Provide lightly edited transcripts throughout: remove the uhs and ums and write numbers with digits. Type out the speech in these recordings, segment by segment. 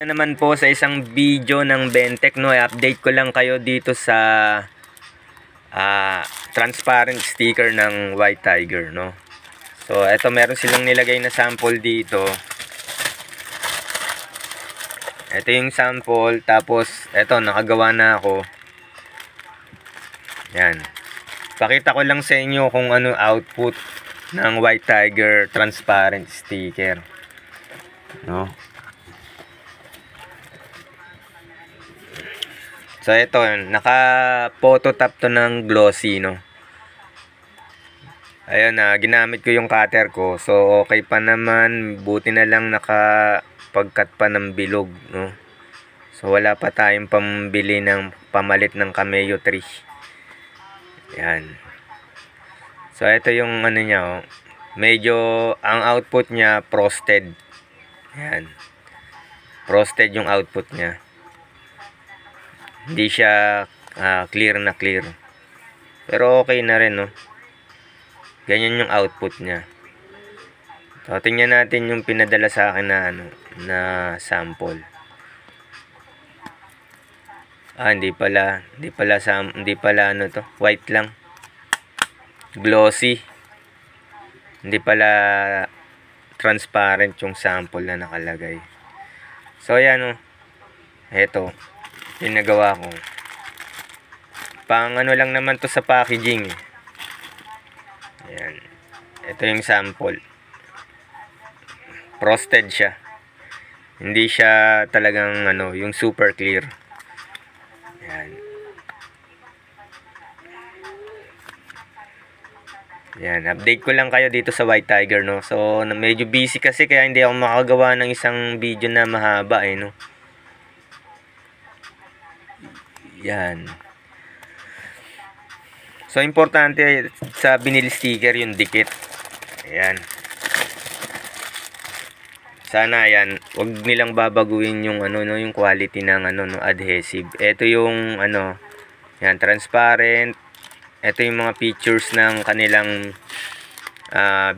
Naman po sa isang video ng Bentech, no, update ko lang kayo dito sa transparent sticker ng White Tiger, no. So eto, meron silang nilagay na sample dito. Ito yung sample, tapos eto, nakagawa na ako. Yan, pakita ko lang sa inyo kung ano output ng White Tiger transparent sticker, no. So ito, naka-phototop to ng glossy, no. Ayun na, ginamit ko yung cutter ko. So okay pa naman, buti na lang nakapagkat pa ng bilog, no. So wala pa tayong pambili ng pamalit ng Cameo 3. Yan. So ito yung ano niya, oh. Medyo ang output niya frosted. Yan. Frosted yung output niya. Hindi siya clear na clear. Pero okay na rin, no. Ganyan yung output niya. So tingnan natin yung pinadala sa akin na na sample. Hindi pala ano to, white lang. Glossy. Hindi pala transparent yung sample na nakalagay. So ayan, oh. Ito yung nagawa ko. Pang ano lang naman to sa packaging. Ayan. Ito yung sample. Frosted siya. Hindi siya talagang ano, yung super clear. Ayan. Ayan. Update ko lang kayo dito sa White Tiger, no. So medyo busy kasi kaya hindi ako makagawa ng isang video na mahaba, no. Yan. So importante sa binili sticker yung dikit. Ayan. Sana yan, wag nilang babaguhin yung ano, no, yung quality ng ano, no, adhesive. Ito yung ano, yan, transparent. Ito yung mga features ng kanilang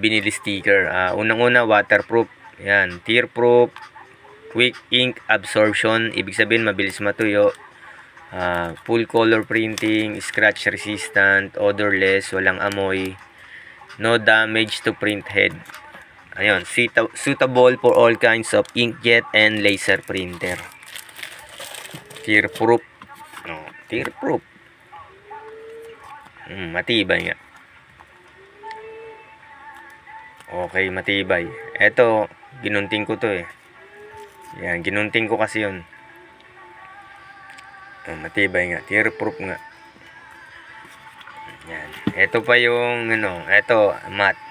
binili sticker. Unang-una, waterproof. Yan, tear-proof, quick ink absorption, ibig sabihin mabilis matuyo. Full color printing, scratch resistant, odorless, walang amoy, no damage to print head. Ayun, suitable for all kinds of inkjet and laser printer. Tear proof, no, tear proof. Matibay nga. Okay, matibay. Eto, ginunting ko to, eh. Yan, ginunting ko kasi yun. Matibay nga, tear proof nga. Yan. Ito pa yung ano, ito matte.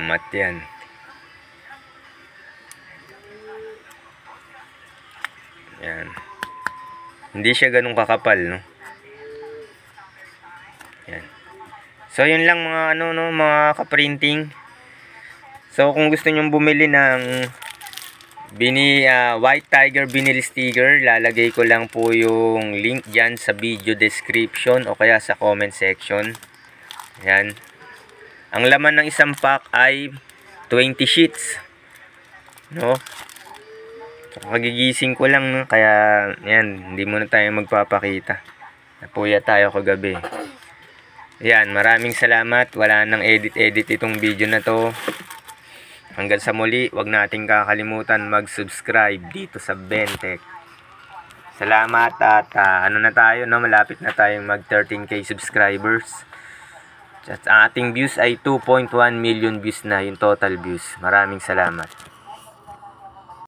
Matte yan. Yan. Hindi siya ganun kakapal, no. Yan. So yun lang mga ano, no, mga ka-printing. So kung gusto niyo bumili ng White Tiger binili sticker, lalagay ko lang po yung link dyan sa video description o kaya sa comment section. Yan. Ang laman ng isang pack ay 20 sheets, no. So, kagigising ko lang, no, kaya yan, hindi muna tayo magpapakita. Napuya tayo kagabi. Yan, maraming salamat. Wala nang edit itong video na to. Hanggang sa muli, wag nating kakalimutan mag-subscribe dito sa Bentech. Salamat at ano na tayo, no, malapit na tayong mag 13k subscribers. At ang ating views ay 2.1 million views na yung total views. Maraming salamat.